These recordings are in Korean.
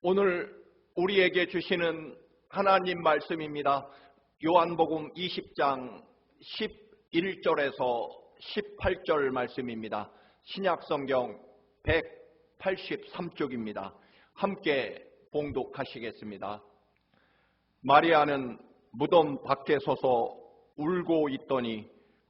오늘 우리에게 주시는 하나님 말씀입니다. 요한복음 20장 11절에서 18절 말씀입니다. 신약성경 183쪽입니다. 함께 봉독하시겠습니다. 마리아는 무덤 밖에 서서 울고 있더니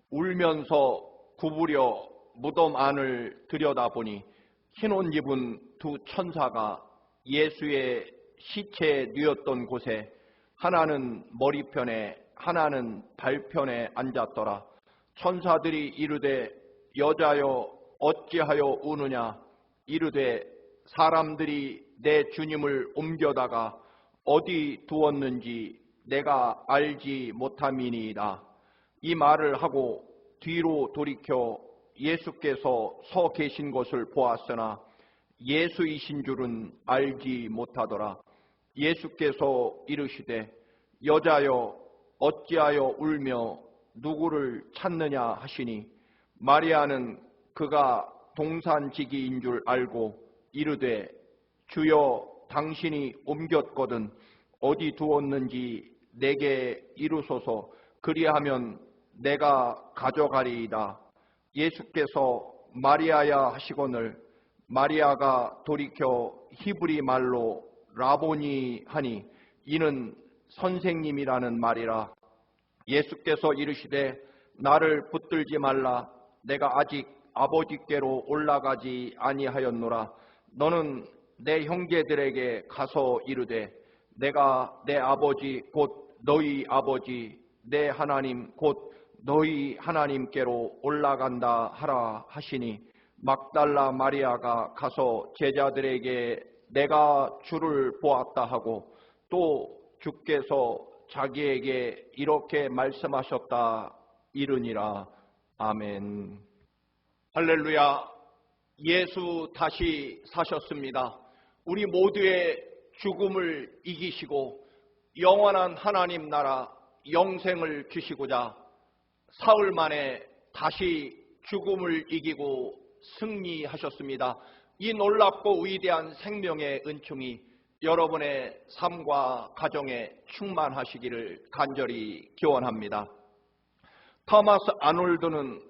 울면서 구부려 무덤 안을 들여다보니 흰 옷 입은 두 천사가 예수의 시체에 누웠던 곳에 하나는 머리편에 하나는 발편에 앉았더라. 천사들이 이르되 여자여 어찌하여 우느냐. 이르되 사람들이 내 주님을 옮겨다가 어디 두었는지 내가 알지 못함이니이다. 이 말을 하고 뒤로 돌이켜 예수께서 서 계신 것을 보았으나 예수이신 줄은 알지 못하더라. 예수께서 이르시되 여자여 어찌하여 울며 누구를 찾느냐 하시니 마리아는 그가 동산지기인 줄 알고 이르되 주여 당신이 옮겼거든 어디 두었는지 내게 이루소서. 그리하면 내가 가져가리이다. 예수께서 마리아야 하시거늘 마리아가 돌이켜 히브리 말로 라보니 하니 이는 선생님이라는 말이라. 예수께서 이르시되 나를 붙들지 말라. 내가 아직 아버지께로 올라가지 아니하였노라. 너는 내 형제들에게 가서 이르되 내가 내 아버지 곧 너희 아버지 내 하나님 곧 너희 하나님께로 올라간다 하라 하시니 막달라 마리아가 가서 제자들에게 내가 주를 보았다 하고 또 주께서 자기에게 이렇게 말씀하셨다 이르니라. 아멘. 할렐루야. 예수 다시 사셨습니다. 우리 모두의 죽음을 이기시고 영원한 하나님 나라 영생을 주시고자 사흘 만에 다시 죽음을 이기고 승리하셨습니다. 이 놀랍고 위대한 생명의 은총이 여러분의 삶과 가정에 충만하시기를 간절히 기원합니다. 토마스 아놀드는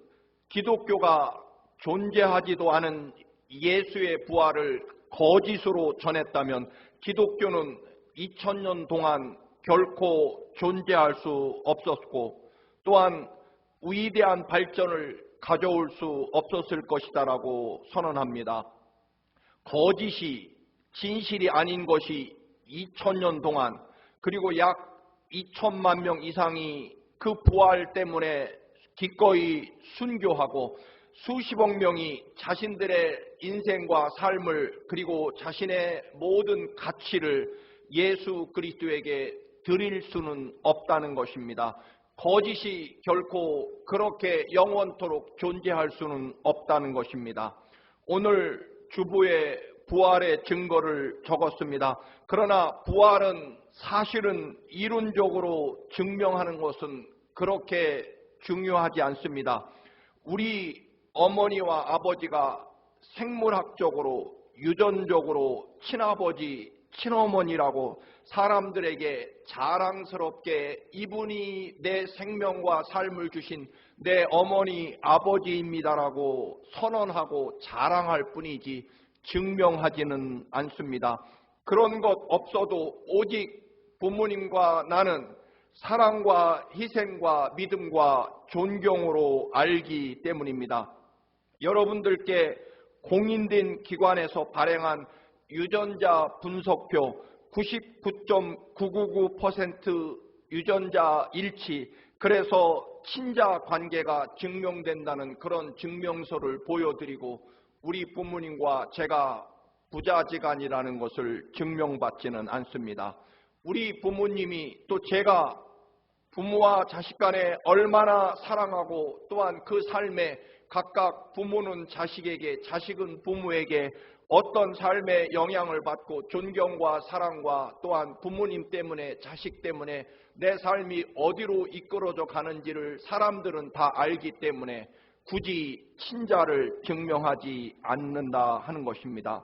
기독교가 존재하지도 않은 예수의 부활을 거짓으로 전했다면 기독교는 2000년 동안 결코 존재할 수 없었고 또한 위대한 발전을 가져올 수 없었을 것이다라고 선언합니다. 거짓이 진실이 아닌 것이 2000년 동안 그리고 약 2000만 명 이상이 그 부활 때문에 기꺼이 순교하고 수십억 명이 자신들의 인생과 삶을 그리고 자신의 모든 가치를 예수 그리스도에게 드릴 수는 없다는 것입니다. 거짓이 결코 그렇게 영원토록 존재할 수는 없다는 것입니다. 오늘 주보에 부활의 증거를 적었습니다. 그러나 부활은 사실은 이론적으로 증명하는 것은 그렇게 중요하지 않습니다. 우리 어머니와 아버지가 생물학적으로 유전적으로 친아버지, 친어머니라고 사람들에게 자랑스럽게 이분이 내 생명과 삶을 주신 내 어머니, 아버지입니다라고 선언하고 자랑할 뿐이지 증명하지는 않습니다. 그런 것 없어도 오직 부모님과 나는 사랑과 희생과 믿음과 존경으로 알기 때문입니다. 여러분들께 공인된 기관에서 발행한 유전자 분석표 99.999% 유전자 일치, 그래서 친자 관계가 증명된다는 그런 증명서를 보여드리고 우리 부모님과 제가 부자지간이라는 것을 증명받지는 않습니다. 우리 부모님이 또 제가 부모와 자식 간에 얼마나 사랑하고 또한 그 삶에 각각 부모는 자식에게, 자식은 부모에게 어떤 삶의 영향을 받고 존경과 사랑과 또한 부모님 때문에, 자식 때문에 내 삶이 어디로 이끌어져 가는지를 사람들은 다 알기 때문에 굳이 친자를 증명하지 않는다 하는 것입니다.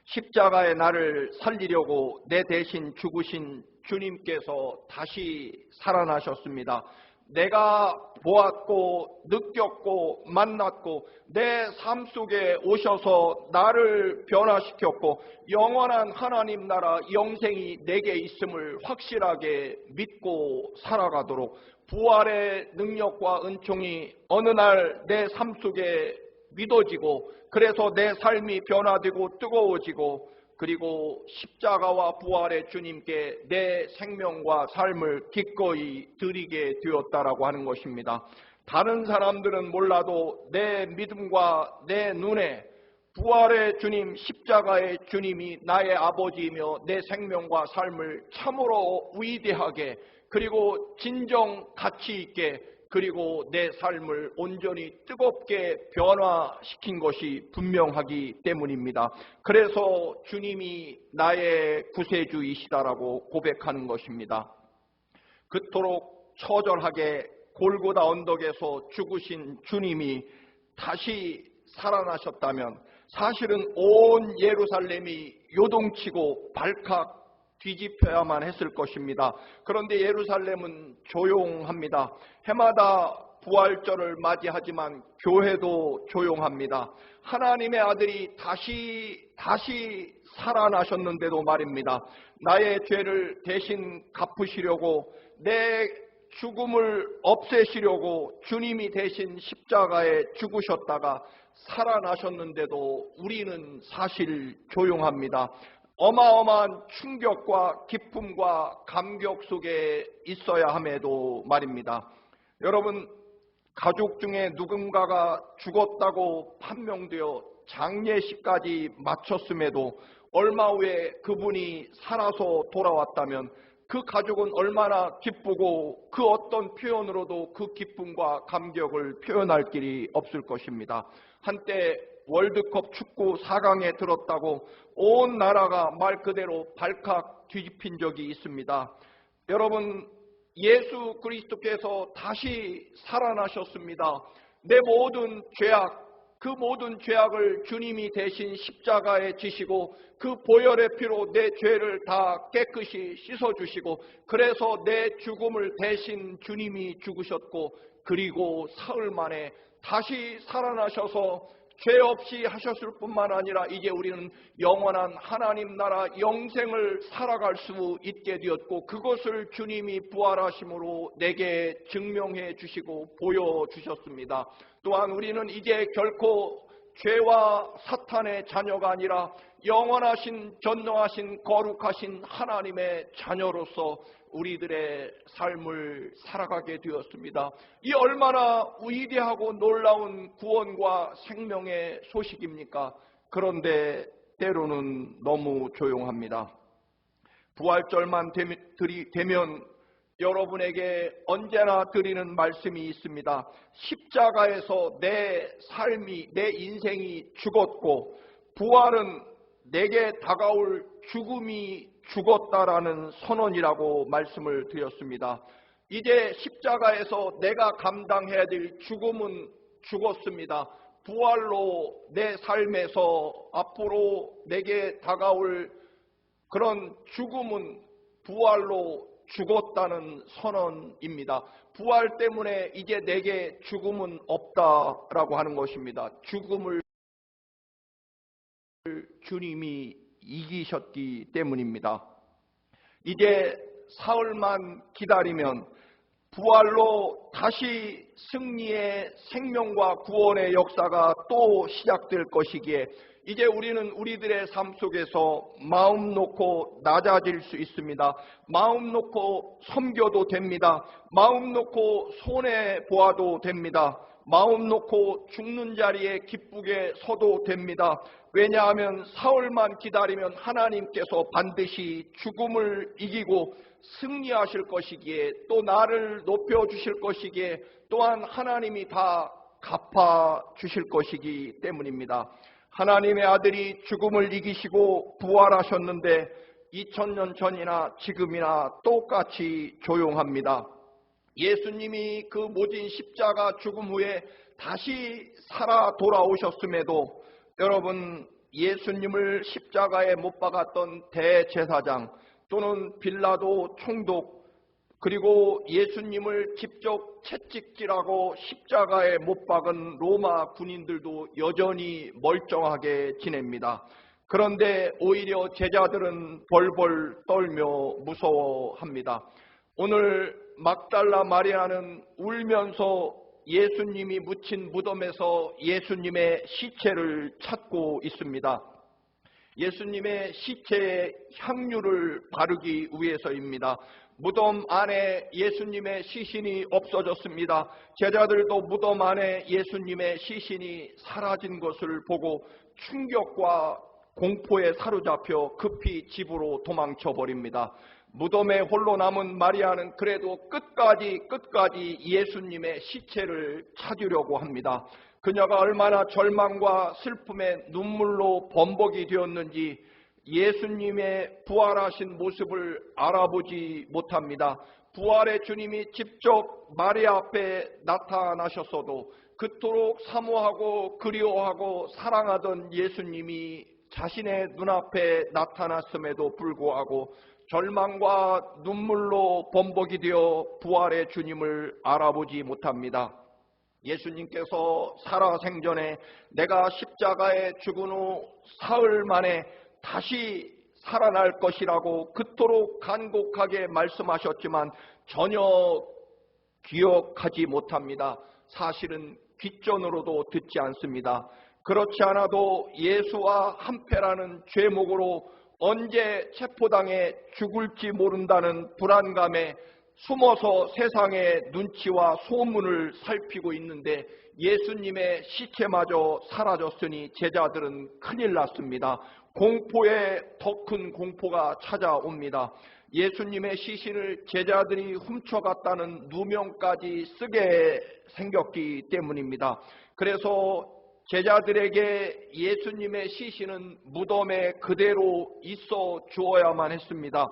십자가의 나를 살리려고 내 대신 죽으신 주님께서 다시 살아나셨습니다. 내가 보았고 느꼈고 만났고 내 삶 속에 오셔서 나를 변화시켰고 영원한 하나님 나라 영생이 내게 있음을 확실하게 믿고 살아가도록 부활의 능력과 은총이 어느 날 내 삶 속에 믿어지고 그래서 내 삶이 변화되고 뜨거워지고 그리고 십자가와 부활의 주님께 내 생명과 삶을 기꺼이 드리게 되었다라고 하는 것입니다. 다른 사람들은 몰라도 내 믿음과 내 눈에 부활의 주님, 십자가의 주님이 나의 아버지이며 내 생명과 삶을 참으로 위대하게 그리고 진정 가치 있게 그리고 내 삶을 온전히 뜨겁게 변화시킨 것이 분명하기 때문입니다. 그래서 주님이 나의 구세주이시다라고 고백하는 것입니다. 그토록 처절하게 골고다 언덕에서 죽으신 주님이 다시 살아나셨다면 사실은 온 예루살렘이 요동치고 발칵 뒤집혀야만 했을 것입니다. 그런데 예루살렘은 조용합니다. 해마다 부활절을 맞이하지만 교회도 조용합니다. 하나님의 아들이 다시 살아나셨는데도 말입니다. 나의 죄를 대신 갚으시려고 내 죽음을 없애시려고 주님이 대신 십자가에 죽으셨다가 살아나셨는데도 우리는 사실 조용합니다. 어마어마한 충격과 기쁨과 감격 속에 있어야 함에도 말입니다. 여러분, 가족 중에 누군가가 죽었다고 판명되어 장례식까지 마쳤음에도 얼마 후에 그분이 살아서 돌아왔다면 그 가족은 얼마나 기쁘고 그 어떤 표현으로도 그 기쁨과 감격을 표현할 길이 없을 것입니다. 한때 월드컵 축구 4강에 들었다고 온 나라가 말 그대로 발칵 뒤집힌 적이 있습니다. 여러분, 예수 그리스도께서 다시 살아나셨습니다. 내 모든 죄악, 그 모든 죄악을 주님이 대신 십자가에 지시고 그 보혈의 피로 내 죄를 다 깨끗이 씻어주시고 그래서 내 죽음을 대신 주님이 죽으셨고 그리고 사흘 만에 다시 살아나셔서 죄 없이 하셨을 뿐만 아니라 이제 우리는 영원한 하나님 나라 영생을 살아갈 수 있게 되었고 그것을 주님이 부활하심으로 내게 증명해 주시고 보여주셨습니다. 또한 우리는 이제 결코 죄와 사탄의 자녀가 아니라 영원하신 전능하신 거룩하신 하나님의 자녀로서 우리들의 삶을 살아가게 되었습니다. 이 얼마나 위대하고 놀라운 구원과 생명의 소식입니까? 그런데 때로는 너무 조용합니다. 부활절만 되면 여러분에게 언제나 드리는 말씀이 있습니다. 십자가에서 내 삶이, 내 인생이 죽었고 부활은 내게 다가올 죽음이 죽었다라는 선언이라고 말씀을 드렸습니다. 이제 십자가에서 내가 감당해야 될 죽음은 죽었습니다. 부활로 내 삶에서 앞으로 내게 다가올 그런 죽음은 부활로 죽었다는 선언입니다. 부활 때문에 이제 내게 죽음은 없다라고 하는 것입니다. 죽음을 주님이 이기셨기 때문입니다. 이제 사흘만 기다리면 부활로 다시 승리의 생명과 구원의 역사가 또 시작될 것이기에 이제 우리는 우리들의 삶 속에서 마음 놓고 낮아질 수 있습니다. 마음 놓고 섬겨도 됩니다. 마음 놓고 손해보아도 됩니다. 마음 놓고 죽는 자리에 기쁘게 서도 됩니다. 왜냐하면 사흘만 기다리면 하나님께서 반드시 죽음을 이기고 승리하실 것이기에 또 나를 높여주실 것이기에 또한 하나님이 다 갚아주실 것이기 때문입니다. 하나님의 아들이 죽음을 이기시고 부활하셨는데 2000년 전이나 지금이나 똑같이 조용합니다. 예수님이 그 모진 십자가 죽음 후에 다시 살아 돌아오셨음에도 여러분 예수님을 십자가에 못 박았던 대제사장 또는 빌라도 총독 그리고 예수님을 직접 채찍질하고 십자가에 못 박은 로마 군인들도 여전히 멀쩡하게 지냅니다. 그런데 오히려 제자들은 벌벌 떨며 무서워합니다. 오늘 막달라 마리아는 울면서 예수님이 묻힌 무덤에서 예수님의 시체를 찾고 있습니다. 예수님의 시체에 향유를 바르기 위해서입니다. 무덤 안에 예수님의 시신이 없어졌습니다. 제자들도 무덤 안에 예수님의 시신이 사라진 것을 보고 충격과 공포에 사로잡혀 급히 집으로 도망쳐 버립니다. 무덤에 홀로 남은 마리아는 그래도 끝까지 예수님의 시체를 찾으려고 합니다. 그녀가 얼마나 절망과 슬픔의 눈물로 범벅이 되었는지 예수님의 부활하신 모습을 알아보지 못합니다. 부활의 주님이 직접 마리아 앞에 나타나셨어도 그토록 사모하고 그리워하고 사랑하던 예수님이 자신의 눈앞에 나타났음에도 불구하고 절망과 눈물로 범벅이 되어 부활의 주님을 알아보지 못합니다. 예수님께서 살아생전에 내가 십자가에 죽은 후 사흘 만에 다시 살아날 것이라고 그토록 간곡하게 말씀하셨지만 전혀 기억하지 못합니다. 사실은 귓전으로도 듣지 않습니다. 그렇지 않아도 예수와 한패라는 죄목으로 언제 체포당해 죽을지 모른다는 불안감에 숨어서 세상의 눈치와 소문을 살피고 있는데 예수님의 시체마저 사라졌으니 제자들은 큰일 났습니다. 공포에 더 큰 공포가 찾아옵니다. 예수님의 시신을 제자들이 훔쳐갔다는 누명까지 쓰게 생겼기 때문입니다. 그래서 제자들에게 예수님의 시신은 무덤에 그대로 있어 주어야만 했습니다.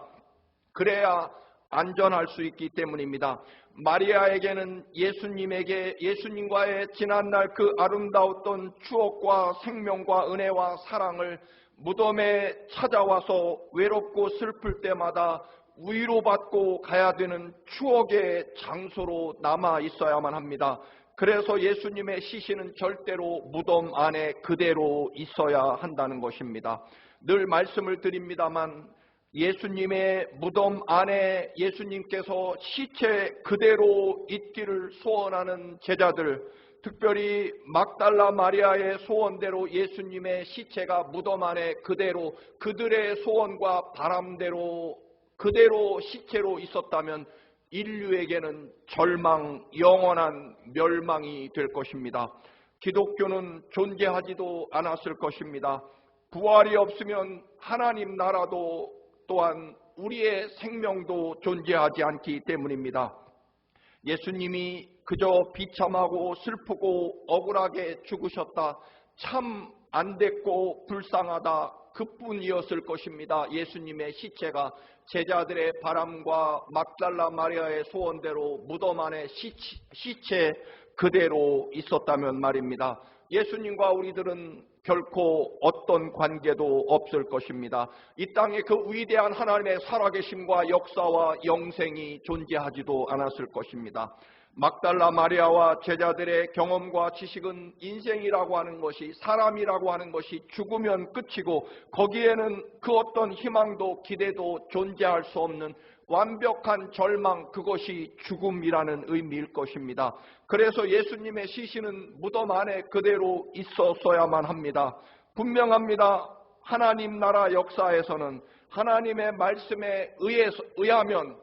그래야 안전할 수 있기 때문입니다. 마리아에게는 예수님과의 지난날 그 아름다웠던 추억과 생명과 은혜와 사랑을 무덤에 찾아와서 외롭고 슬플 때마다 위로받고 가야 되는 추억의 장소로 남아 있어야만 합니다. 그래서 예수님의 시신은 절대로 무덤 안에 그대로 있어야 한다는 것입니다. 늘 말씀을 드립니다만 예수님의 무덤 안에 예수님께서 시체 그대로 있기를 소원하는 제자들, 특별히 막달라 마리아의 소원대로 예수님의 시체가 무덤 안에 그대로 그들의 소원과 바람대로 그대로 시체로 있었다면 인류에게는 절망, 영원한 멸망이 될 것입니다. 기독교는 존재하지도 않았을 것입니다. 부활이 없으면 하나님 나라도 또한 우리의 생명도 존재하지 않기 때문입니다. 예수님이 그저 비참하고 슬프고 억울하게 죽으셨다. 참 안됐고 불쌍하다. 그뿐이었을 것입니다. 예수님의 시체가 제자들의 바람과 막달라 마리아의 소원대로 무덤 안에 시체 그대로 있었다면 말입니다. 예수님과 우리들은 결코 어떤 관계도 없을 것입니다. 이 땅에 그 위대한 하나님의 살아계심과 역사와 영생이 존재하지도 않았을 것입니다. 막달라 마리아와 제자들의 경험과 지식은 인생이라고 하는 것이, 사람이라고 하는 것이 죽으면 끝이고 거기에는 그 어떤 희망도 기대도 존재할 수 없는 완벽한 절망, 그것이 죽음이라는 의미일 것입니다. 그래서 예수님의 시신은 무덤 안에 그대로 있었어야만 합니다. 분명합니다. 하나님 나라 역사에서는 하나님의 말씀에 의하면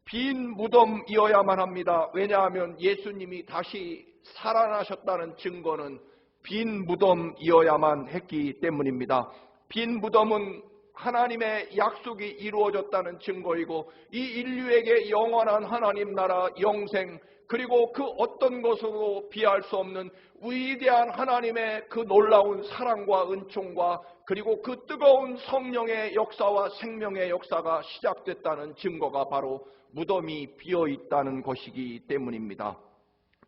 빈 무덤이어야만 합니다. 왜냐하면 예수님이 다시 살아나셨다는 증거는 빈 무덤이어야만 했기 때문입니다. 빈 무덤은 하나님의 약속이 이루어졌다는 증거이고 이 인류에게 영원한 하나님 나라 영생, 그리고 그 어떤 것으로 비할 수 없는 위대한 하나님의 그 놀라운 사랑과 은총과 그리고 그 뜨거운 성령의 역사와 생명의 역사가 시작됐다는 증거가 바로 무덤이 비어있다는 것이기 때문입니다.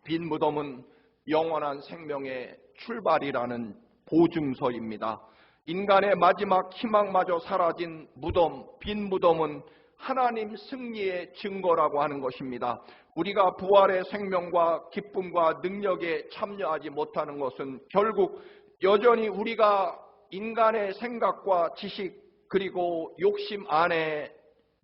빈 무덤은 영원한 생명의 출발이라는 보증서입니다. 인간의 마지막 희망마저 사라진 무덤, 빈 무덤은 하나님 승리의 증거라고 하는 것입니다. 우리가 부활의 생명과 기쁨과 능력에 참여하지 못하는 것은 결국 여전히 우리가 인간의 생각과 지식 그리고 욕심 안에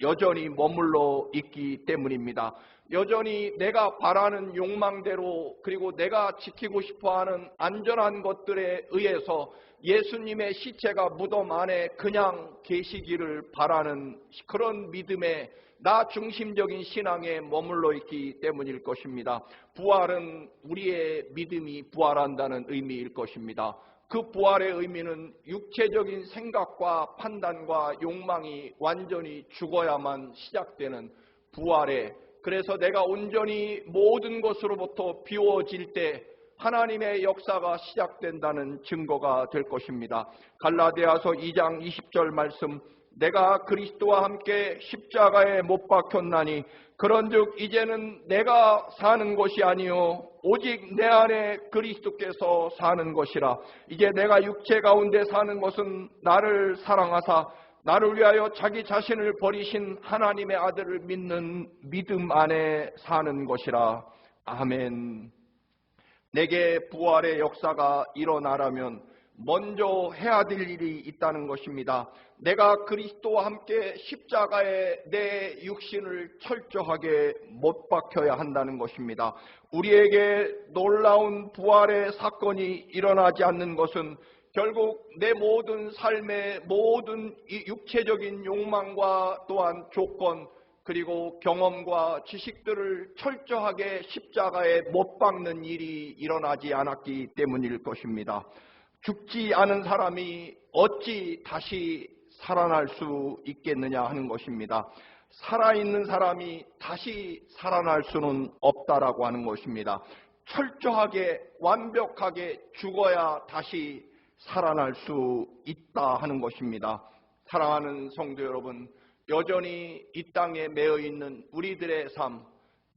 여전히 머물러 있기 때문입니다. 여전히 내가 바라는 욕망대로 그리고 내가 지키고 싶어하는 안전한 것들에 의해서 예수님의 시체가 무덤 안에 그냥 계시기를 바라는 그런 믿음에 나 중심적인 신앙에 머물러 있기 때문일 것입니다. 부활은 우리의 믿음이 부활한다는 의미일 것입니다. 그 부활의 의미는 육체적인 생각과 판단과 욕망이 완전히 죽어야만 시작되는 부활에, 그래서 내가 온전히 모든 것으로부터 비워질 때 하나님의 역사가 시작된다는 증거가 될 것입니다. 갈라디아서 2장 20절 말씀, 내가 그리스도와 함께 십자가에 못 박혔나니 그런즉 이제는 내가 사는 것이 아니요 오직 내 안에 그리스도께서 사는 것이라. 이제 내가 육체 가운데 사는 것은 나를 사랑하사 나를 위하여 자기 자신을 버리신 하나님의 아들을 믿는 믿음 안에 사는 것이라. 아멘. 내게 부활의 역사가 일어나려면 먼저 해야 될 일이 있다는 것입니다. 내가 그리스도와 함께 십자가에 내 육신을 철저하게 못 박혀야 한다는 것입니다. 우리에게 놀라운 부활의 사건이 일어나지 않는 것은 결국 내 모든 삶의 모든 육체적인 욕망과 또한 조건 그리고 경험과 지식들을 철저하게 십자가에 못 박는 일이 일어나지 않았기 때문일 것입니다. 죽지 않은 사람이 어찌 다시 살아날 수 있겠느냐 하는 것입니다. 살아있는 사람이 다시 살아날 수는 없다라고 하는 것입니다. 철저하게 완벽하게 죽어야 다시 살아날 수 있다 하는 것입니다. 사랑하는 성도 여러분, 여전히 이 땅에 매여 있는 우리들의 삶,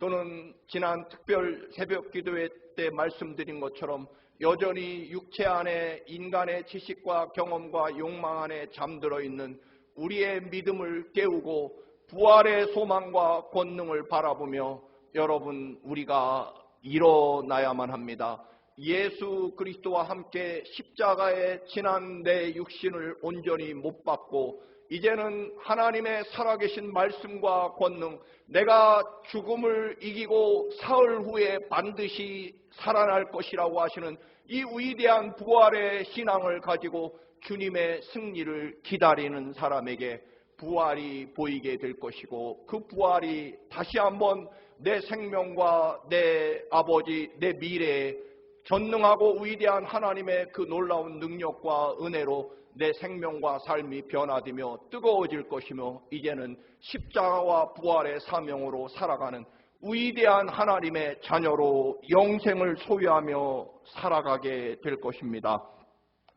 또는 지난 특별 새벽 기도회 때 말씀드린 것처럼 여전히 육체 안에 인간의 지식과 경험과 욕망 안에 잠들어 있는 우리의 믿음을 깨우고 부활의 소망과 권능을 바라보며 여러분, 우리가 일어나야만 합니다. 예수 그리스도와 함께 십자가에 지난 내 육신을 온전히 못 박고 이제는 하나님의 살아계신 말씀과 권능, 내가 죽음을 이기고 사흘 후에 반드시 살아날 것이라고 하시는 이 위대한 부활의 신앙을 가지고 주님의 승리를 기다리는 사람에게 부활이 보이게 될 것이고, 그 부활이 다시 한번 내 생명과 내 아버지, 내 미래에 전능하고 위대한 하나님의 그 놀라운 능력과 은혜로 내 생명과 삶이 변화되며 뜨거워질 것이며, 이제는 십자가와 부활의 사명으로 살아가는 위대한 하나님의 자녀로 영생을 소유하며 살아가게 될 것입니다.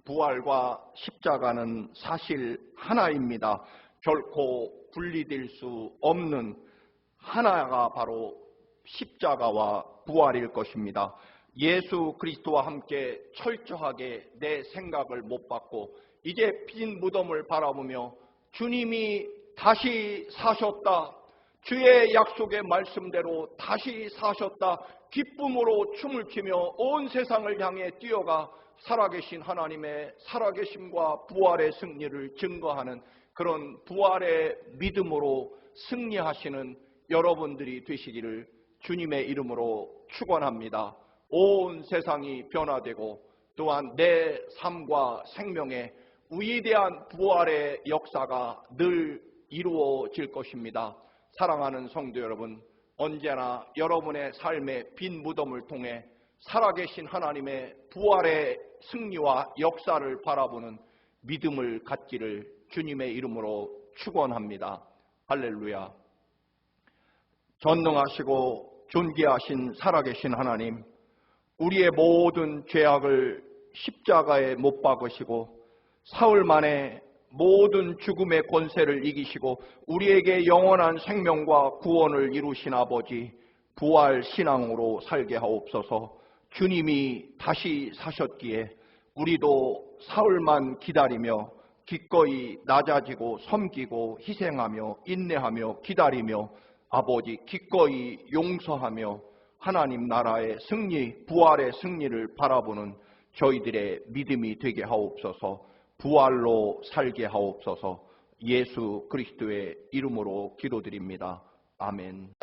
부활과 십자가는 사실 하나입니다. 결코 분리될 수 없는 하나가 바로 십자가와 부활일 것입니다. 예수 그리스도와 함께 철저하게 내 생각을 못 받고 이제 빈 무덤을 바라보며 주님이 다시 사셨다, 주의 약속의 말씀대로 다시 사셨다, 기쁨으로 춤을 추며 온 세상을 향해 뛰어가 살아계신 하나님의 살아계심과 부활의 승리를 증거하는 그런 부활의 믿음으로 승리하시는 여러분들이 되시기를 주님의 이름으로 축원합니다. 온 세상이 변화되고 또한 내 삶과 생명에 위대한 부활의 역사가 늘 이루어질 것입니다. 사랑하는 성도 여러분, 언제나 여러분의 삶의 빈 무덤을 통해 살아계신 하나님의 부활의 승리와 역사를 바라보는 믿음을 갖기를 주님의 이름으로 축원합니다. 할렐루야. 전능하시고 존귀하신 살아계신 하나님, 우리의 모든 죄악을 십자가에 못 박으시고 사흘 만에 모든 죽음의 권세를 이기시고 우리에게 영원한 생명과 구원을 이루신 아버지, 부활 신앙으로 살게 하옵소서. 주님이 다시 사셨기에 우리도 사흘만 기다리며 기꺼이 낮아지고 섬기고 희생하며 인내하며 기다리며 아버지 기꺼이 용서하며 하나님 나라의 승리, 부활의 승리를 바라보는 저희들의 믿음이 되게 하옵소서. 부활로 살게 하옵소서. 예수 그리스도의 이름으로 기도드립니다. 아멘.